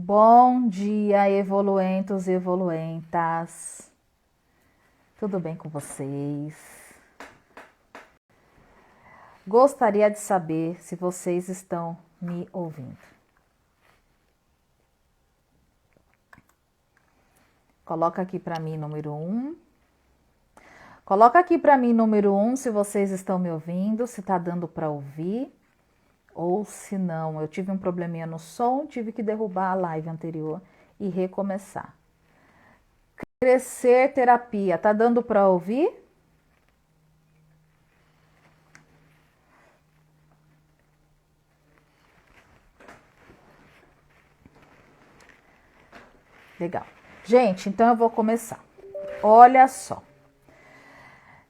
Bom dia, evoluentos e evoluentas. Tudo bem com vocês? Gostaria de saber se vocês estão me ouvindo. Coloca aqui para mim número 1. Coloca aqui para mim número 1 se vocês estão me ouvindo, se tá dando para ouvir. Ou se não, eu tive um probleminha no som, tive que derrubar a live anterior e recomeçar. Crescer terapia, tá dando para ouvir? Legal. Gente, então eu vou começar. Olha só.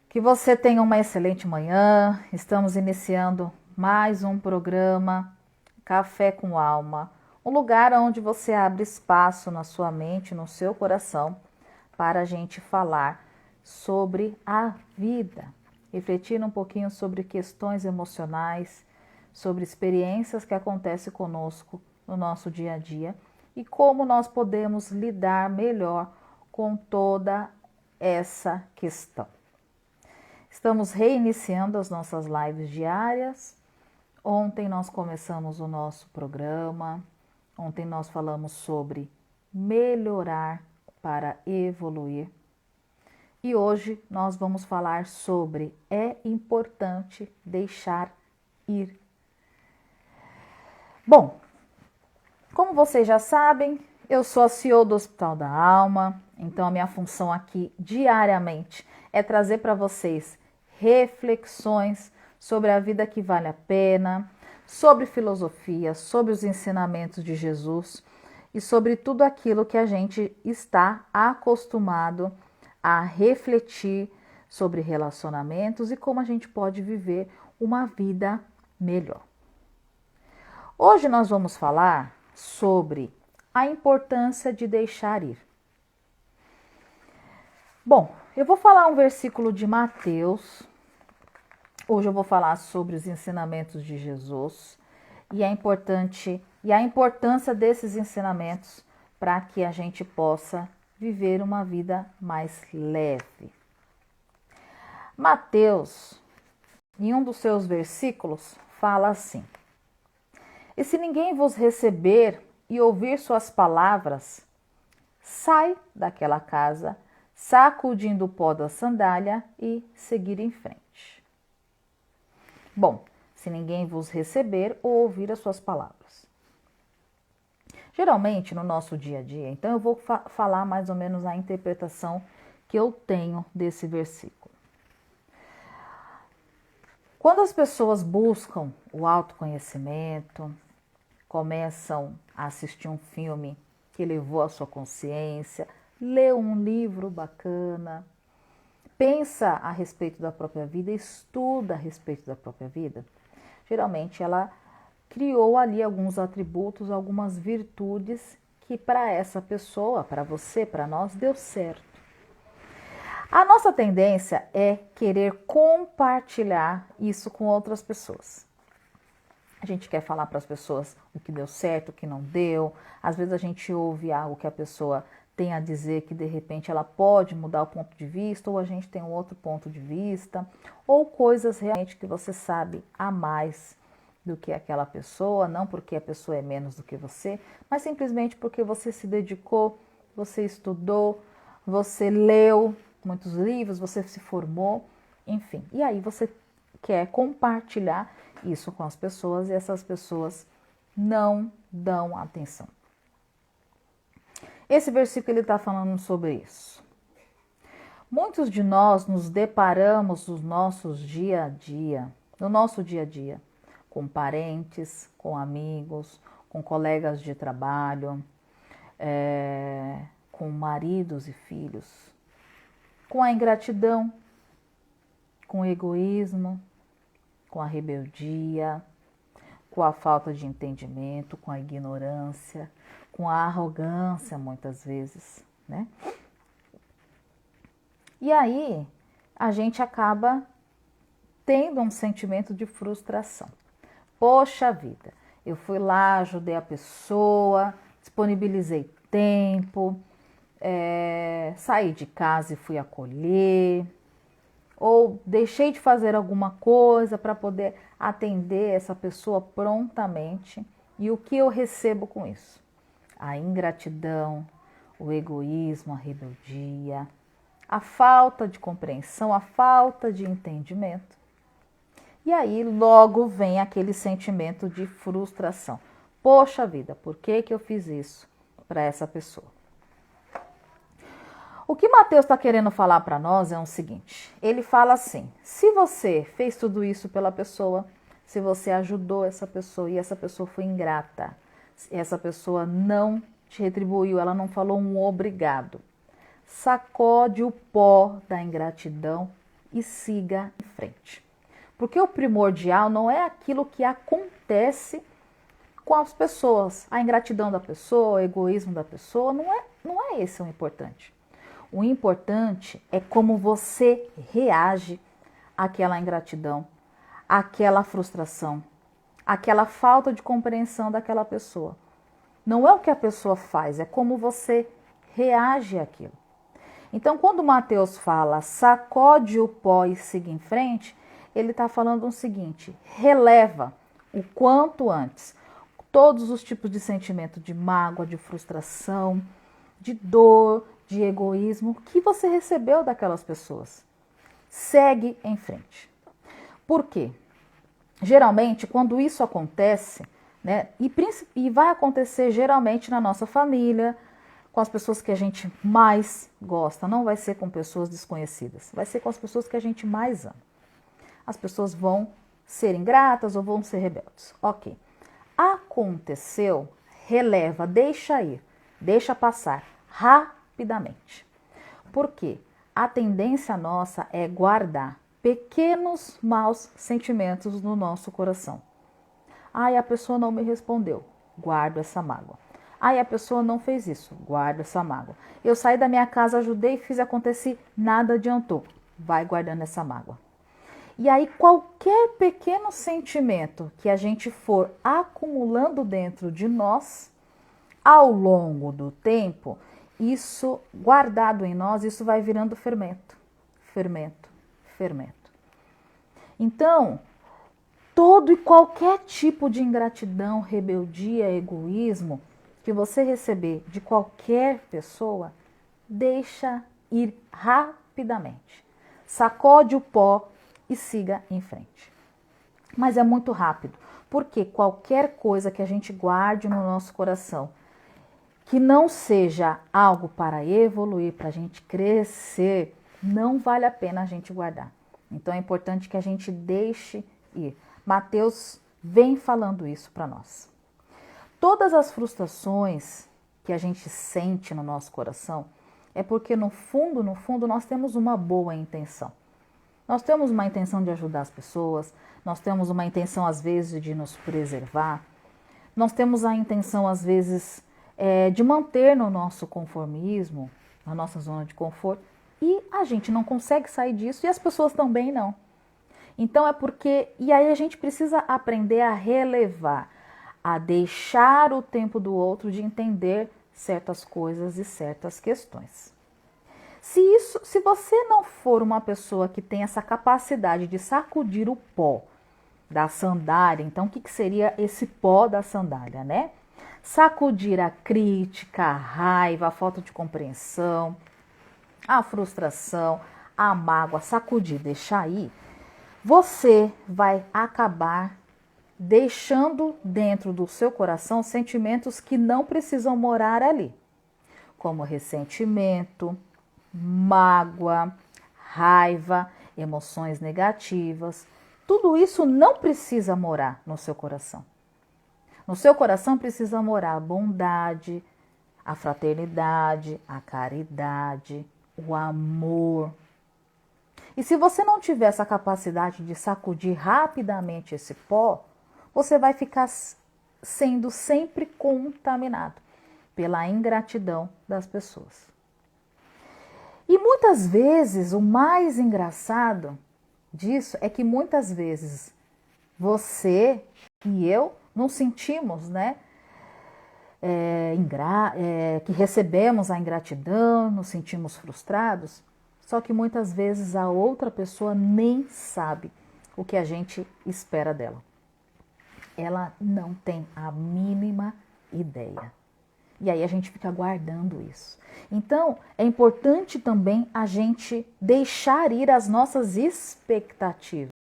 Que você tenha uma excelente manhã. Estamos iniciando mais um programa Café com Alma, um lugar onde você abre espaço na sua mente, no seu coração, para a gente falar sobre a vida, refletir um pouquinho sobre questões emocionais, sobre experiências que acontecem conosco no nosso dia a dia e como nós podemos lidar melhor com toda essa questão. Estamos reiniciando as nossas lives diárias. Ontem nós começamos o nosso programa. Ontem nós falamos sobre melhorar para evoluir. E hoje nós vamos falar sobre é importante deixar ir. Bom, como vocês já sabem, eu sou a CEO do Hospital da Alma, então a minha função aqui diariamente é trazer para vocês reflexões sobre a vida que vale a pena, sobre filosofia, sobre os ensinamentos de Jesus e sobre tudo aquilo que a gente está acostumado a refletir sobre relacionamentos e como a gente pode viver uma vida melhor. Hoje nós vamos falar sobre a importância de deixar ir. Bom, eu vou falar um versículo de Mateus. Hoje eu vou falar sobre os ensinamentos de Jesus e a importância desses ensinamentos para que a gente possa viver uma vida mais leve. Mateus, em um dos seus versículos, fala assim: E se ninguém vos receber e ouvir suas palavras, sai daquela casa, sacudindo o pó da sandália e seguir em frente. Bom, se ninguém vos receber ou ouvir as suas palavras. Geralmente, no nosso dia a dia, então eu vou falar mais ou menos a interpretação que eu tenho desse versículo. Quando as pessoas buscam o autoconhecimento, começam a assistir um filme que elevou a sua consciência, lê um livro bacana, pensa a respeito da própria vida, estuda a respeito da própria vida, geralmente ela criou ali alguns atributos, algumas virtudes que para essa pessoa, para você, para nós, deu certo. A nossa tendência é querer compartilhar isso com outras pessoas. A gente quer falar para as pessoas o que deu certo, o que não deu. Às vezes a gente ouve algo que a pessoa tem a dizer que de repente ela pode mudar o ponto de vista, ou a gente tem um outro ponto de vista, ou coisas realmente que você sabe a mais do que aquela pessoa, não porque a pessoa é menos do que você, mas simplesmente porque você se dedicou, você estudou, você leu muitos livros, você se formou, enfim. E aí você quer compartilhar isso com as pessoas e essas pessoas não dão atenção. Esse versículo ele está falando sobre isso. Muitos de nós nos deparamos no nosso dia a dia, com parentes, com amigos, com colegas de trabalho, com maridos e filhos, com a ingratidão, com o egoísmo, com a rebeldia, com a falta de entendimento, com a ignorância, com a arrogância muitas vezes, né? E aí a gente acaba tendo um sentimento de frustração. Poxa vida, eu fui lá, ajudei a pessoa disponibilizei tempo, saí de casa e fui acolher, ou deixei de fazer alguma coisa para poder atender essa pessoa prontamente. E o que eu recebo com isso? A ingratidão, o egoísmo, a rebeldia, a falta de compreensão, a falta de entendimento. E aí logo vem aquele sentimento de frustração. Poxa vida, por que eu fiz isso para essa pessoa? O que Mateus está querendo falar para nós é o seguinte. Ele fala assim, se você fez tudo isso pela pessoa, se você ajudou essa pessoa e essa pessoa foi ingrata, essa pessoa não te retribuiu, ela não falou um obrigado, sacode o pó da ingratidão e siga em frente. Porque o primordial não é aquilo que acontece com as pessoas. A ingratidão da pessoa, o egoísmo da pessoa, não é esse o importante. O importante é como você reage àquela ingratidão, àquela frustração, àquela falta de compreensão daquela pessoa. Não é o que a pessoa faz, é como você reage àquilo. Então, quando Mateus fala sacode o pó e siga em frente, ele está falando o seguinte, releva o quanto antes todos os tipos de sentimento de mágoa, de frustração, de dor, de egoísmo que você recebeu daquelas pessoas. Segue em frente. Por quê? Geralmente, quando isso acontece, né, e vai acontecer geralmente na nossa família, com as pessoas que a gente mais gosta, não vai ser com pessoas desconhecidas, vai ser com as pessoas que a gente mais ama. As pessoas vão ser ingratas ou vão ser rebeldes. Ok. Aconteceu, releva, deixa ir, deixa passar rapidamente. Por quê? A tendência nossa é guardar pequenos maus sentimentos no nosso coração. Ai, a pessoa não me respondeu, guardo essa mágoa. Ai, a pessoa não fez isso, guardo essa mágoa. Eu saí da minha casa, ajudei, fiz acontecer, nada adiantou. Vai guardando essa mágoa. E aí qualquer pequeno sentimento que a gente for acumulando dentro de nós, ao longo do tempo, isso guardado em nós, isso vai virando fermento, fermento, fermento. Então, todo e qualquer tipo de ingratidão, rebeldia, egoísmo que você receber de qualquer pessoa, deixa ir rapidamente. Sacode o pó e siga em frente. Mas é muito rápido, porque qualquer coisa que a gente guarde no nosso coração, que não seja algo para evoluir, para a gente crescer, não vale a pena a gente guardar. Então é importante que a gente deixe ir. Mateus vem falando isso para nós. Todas as frustrações que a gente sente no nosso coração é porque no fundo, nós temos uma boa intenção. Nós temos uma intenção de ajudar as pessoas, nós temos uma intenção às vezes de nos preservar, nós temos a intenção às vezes de manter no nosso conformismo, na nossa zona de conforto, e a gente não consegue sair disso e as pessoas também não. Então é porque, e aí a gente precisa aprender a relevar, a deixar o tempo do outro de entender certas coisas e certas questões. Se você não for uma pessoa que tem essa capacidade de sacudir o pó da sandália, então o que seria esse pó da sandália, né? Sacudir a crítica, a raiva, a falta de compreensão, a frustração, a mágoa, sacudir, deixar ir, você vai acabar deixando dentro do seu coração sentimentos que não precisam morar ali, como ressentimento, mágoa, raiva, emoções negativas. Tudo isso não precisa morar no seu coração. No seu coração precisa morar a bondade, a fraternidade, a caridade, o amor. E se você não tiver essa capacidade de sacudir rapidamente esse pó, você vai ficar sendo sempre contaminado pela ingratidão das pessoas. E muitas vezes, o mais engraçado disso é que muitas vezes você e eu não sentimos, né, que recebemos a ingratidão, nos sentimos frustrados, só que muitas vezes a outra pessoa nem sabe o que a gente espera dela. Ela não tem a mínima ideia. E aí a gente fica guardando isso. Então, é importante também a gente deixar ir as nossas expectativas.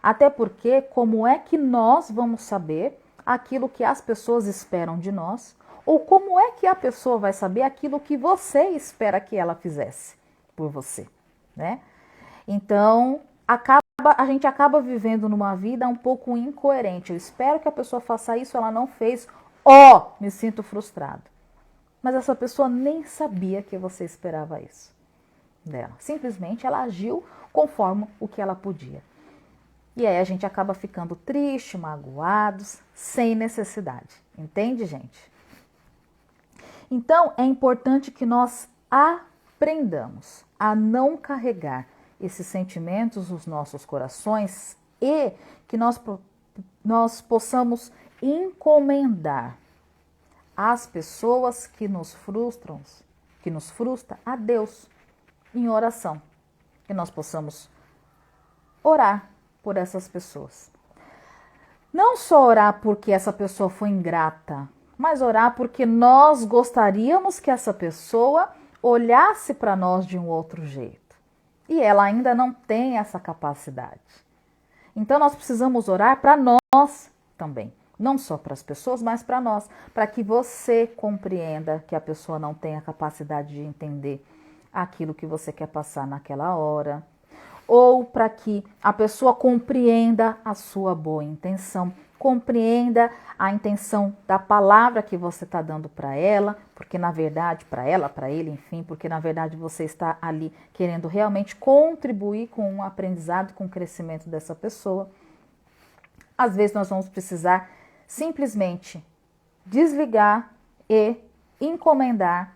Até porque, como é que nós vamos saber aquilo que as pessoas esperam de nós? Ou como é que a pessoa vai saber aquilo que você espera que ela fizesse por você, né? Então, a gente acaba vivendo numa vida um pouco incoerente. Eu espero que a pessoa faça isso, ela não fez. Me sinto frustrado. Mas essa pessoa nem sabia que você esperava isso dela. Simplesmente ela agiu conforme o que ela podia. E aí a gente acaba ficando triste, magoados, sem necessidade. Entende, gente? Então, é importante que nós aprendamos a não carregar esses sentimentos nos nossos corações e que nós possamos encomendar as pessoas que nos frustram a Deus em oração. Que nós possamos orar por essas pessoas. Não só orar porque essa pessoa foi ingrata, mas orar porque nós gostaríamos que essa pessoa olhasse para nós de um outro jeito. E ela ainda não tem essa capacidade. Então nós precisamos orar para nós também. Não só para as pessoas, mas para nós. Para que você compreenda que a pessoa não tem a capacidade de entender aquilo que você quer passar naquela hora. Ou para que a pessoa compreenda a sua boa intenção, compreenda a intenção da palavra que você está dando para ela, porque na verdade, para ela, para ele, enfim, porque na verdade você está ali querendo realmente contribuir com o aprendizado, com o crescimento dessa pessoa. Às vezes nós vamos precisar simplesmente desligar e encomendar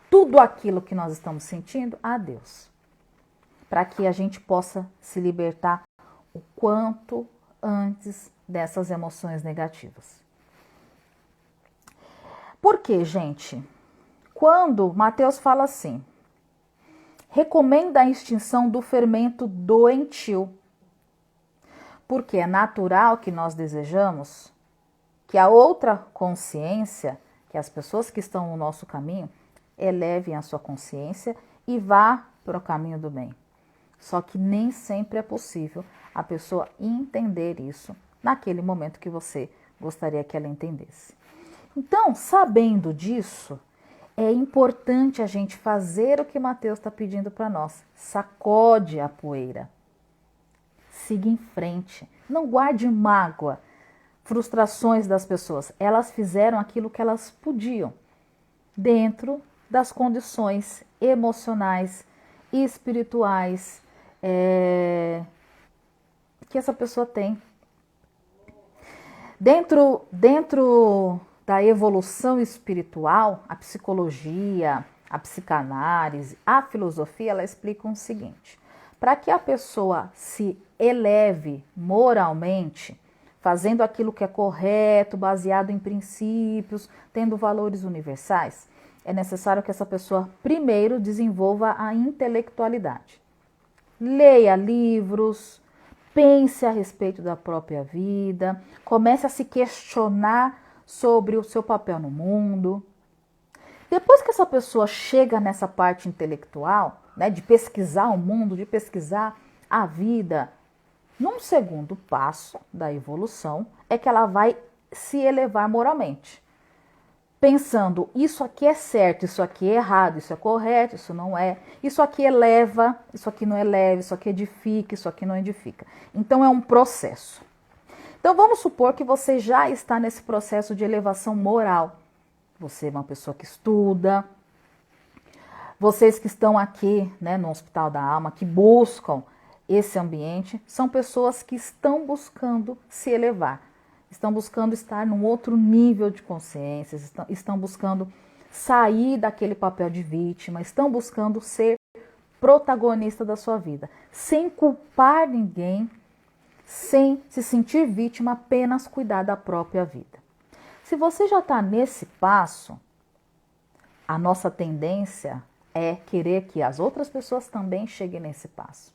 tudo aquilo que nós estamos sentindo a Deus, para que a gente possa se libertar o quanto antes dessas emoções negativas. Por quê, gente? Quando Mateus fala assim, recomenda a extinção do fermento doentio, porque é natural que nós desejamos que a outra consciência, que as pessoas que estão no nosso caminho, elevem a sua consciência e vá para o caminho do bem. Só que nem sempre é possível a pessoa entender isso naquele momento que você gostaria que ela entendesse. Então, sabendo disso, é importante a gente fazer o que Mateus está pedindo para nós. Sacode a poeira. Siga em frente. Não guarde mágoa, frustrações das pessoas. Elas fizeram aquilo que elas podiam, dentro das condições emocionais e espirituais que essa pessoa tem. Dentro da evolução espiritual, a psicologia, a psicanálise, a filosofia, ela explica o seguinte: para que a pessoa se eleve moralmente, fazendo aquilo que é correto, baseado em princípios, tendo valores universais, é necessário que essa pessoa primeiro desenvolva a intelectualidade. Leia livros, pense a respeito da própria vida, comece a se questionar sobre o seu papel no mundo. Depois que essa pessoa chega nessa parte intelectual, né, de pesquisar o mundo, de pesquisar a vida, num segundo passo da evolução é que ela vai se elevar moralmente. Pensando, isso aqui é certo, isso aqui é errado, isso é correto, isso não é, isso aqui eleva, isso aqui não eleva, isso aqui edifica, isso aqui não edifica. Então é um processo. Então vamos supor que você já está nesse processo de elevação moral. Você é uma pessoa que estuda, vocês que estão aqui, né, no Hospital da Alma, que buscam esse ambiente, são pessoas que estão buscando se elevar. Estão buscando estar num outro nível de consciência, estão buscando sair daquele papel de vítima, estão buscando ser protagonista da sua vida, sem culpar ninguém, sem se sentir vítima, apenas cuidar da própria vida. Se você já está nesse passo, a nossa tendência é querer que as outras pessoas também cheguem nesse passo.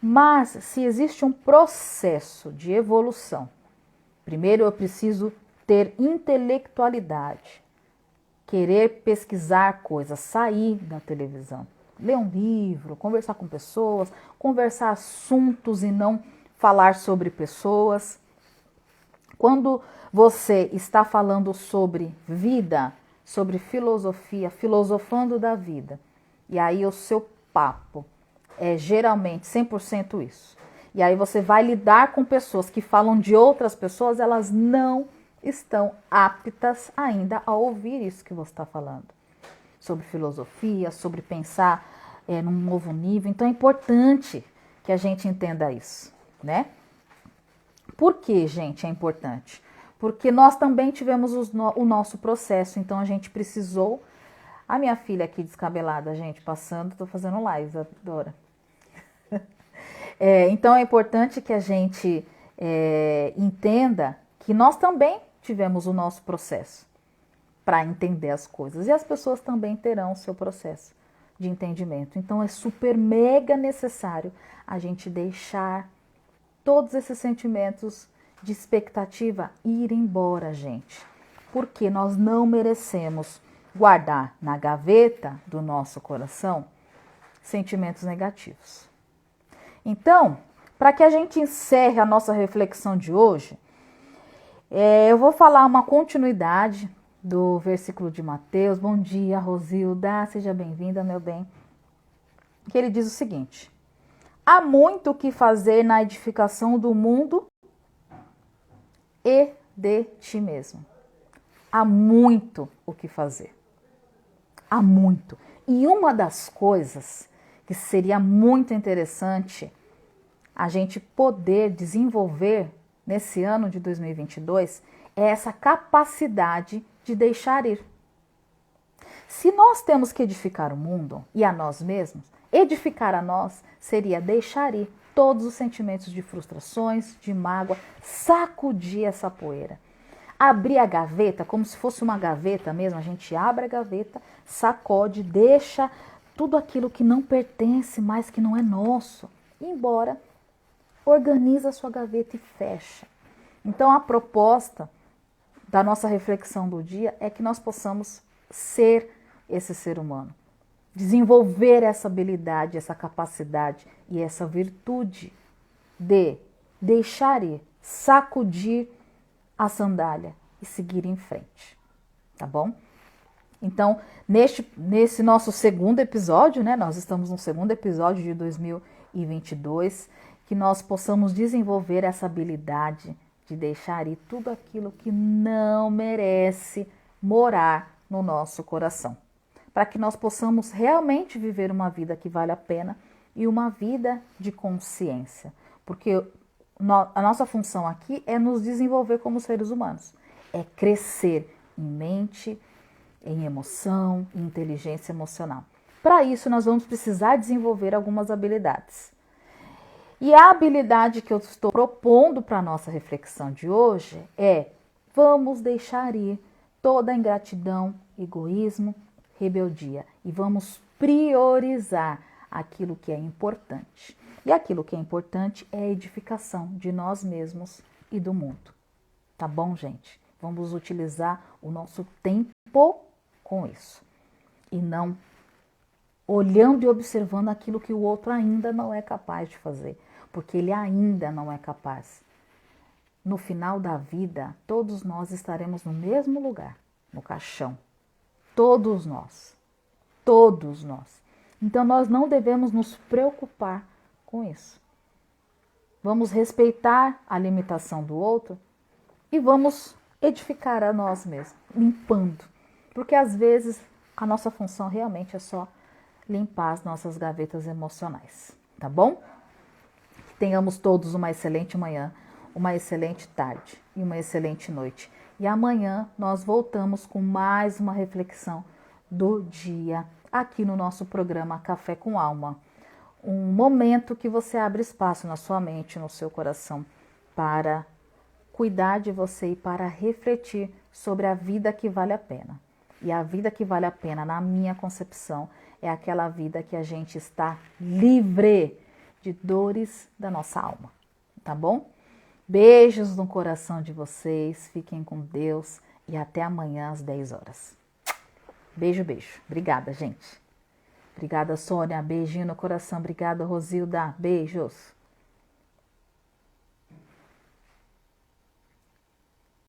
Mas se existe um processo de evolução, primeiro eu preciso ter intelectualidade, querer pesquisar coisas, sair da televisão, ler um livro, conversar com pessoas, conversar assuntos e não falar sobre pessoas. Quando você está falando sobre vida, sobre filosofia, filosofando da vida, e aí o seu papo é geralmente 100% isso. E aí você vai lidar com pessoas que falam de outras pessoas, elas não estão aptas ainda a ouvir isso que você está falando. Sobre filosofia, sobre pensar num novo nível. Então é importante que a gente entenda isso, né? Por que, gente, é importante? Porque nós também tivemos o nosso processo, então a gente precisou... A minha filha aqui descabelada, gente, passando, tô fazendo live, adora. Então é importante que a gente entenda que nós também tivemos o nosso processo para entender as coisas. E as pessoas também terão o seu processo de entendimento. Então é super mega necessário a gente deixar todos esses sentimentos de expectativa ir embora, gente. Porque nós não merecemos guardar na gaveta do nosso coração sentimentos negativos. Então, para que a gente encerre a nossa reflexão de hoje, eu vou falar uma continuidade do versículo de Mateus. Bom dia, Rosilda, seja bem-vinda, meu bem. Que ele diz o seguinte: há muito o que fazer na edificação do mundo e de ti mesmo. Há muito o que fazer. Há muito. E uma das coisas que seria muito interessante a gente poder desenvolver nesse ano de 2022 é essa capacidade de deixar ir. Se nós temos que edificar o mundo e a nós mesmos, edificar a nós seria deixar ir todos os sentimentos de frustrações, de mágoa, sacudir essa poeira. Abrir a gaveta, como se fosse uma gaveta mesmo, a gente abre a gaveta, sacode, deixa tudo aquilo que não pertence mais, que não é nosso, ir embora, organiza a sua gaveta e fecha. Então a proposta da nossa reflexão do dia é que nós possamos ser esse ser humano, desenvolver essa habilidade, essa capacidade e essa virtude de deixar ir, sacudir a sandália e seguir em frente, tá bom? Então, nesse nosso segundo episódio, né, nós estamos no segundo episódio de 2022, que nós possamos desenvolver essa habilidade de deixar ir tudo aquilo que não merece morar no nosso coração, para que nós possamos realmente viver uma vida que vale a pena e uma vida de consciência, porque a nossa função aqui é nos desenvolver como seres humanos, é crescer em mente, em emoção, em inteligência emocional. Para isso, nós vamos precisar desenvolver algumas habilidades. E a habilidade que eu estou propondo para a nossa reflexão de hoje é: vamos deixar ir toda a ingratidão, egoísmo, rebeldia e vamos priorizar aquilo que é importante. E aquilo que é importante é a edificação de nós mesmos e do mundo. Tá bom, gente? Vamos utilizar o nosso tempo com isso. E não olhando e observando aquilo que o outro ainda não é capaz de fazer. Porque ele ainda não é capaz. No final da vida, todos nós estaremos no mesmo lugar, no caixão. Todos nós. Todos nós. Então nós não devemos nos preocupar com isso. Vamos respeitar a limitação do outro e vamos edificar a nós mesmos, limpando. Porque às vezes a nossa função realmente é só limpar as nossas gavetas emocionais, tá bom? Que tenhamos todos uma excelente manhã, uma excelente tarde e uma excelente noite. E amanhã nós voltamos com mais uma reflexão do dia aqui no nosso programa Café com Alma. Um momento que você abre espaço na sua mente, no seu coração, para cuidar de você e para refletir sobre a vida que vale a pena. E a vida que vale a pena, na minha concepção, é aquela vida que a gente está livre de dores da nossa alma, tá bom? Beijos no coração de vocês, fiquem com Deus e até amanhã às 10 horas. Beijo, beijo. Obrigada, gente. Obrigada, Sônia. Beijinho no coração. Obrigada, Rosilda. Beijos.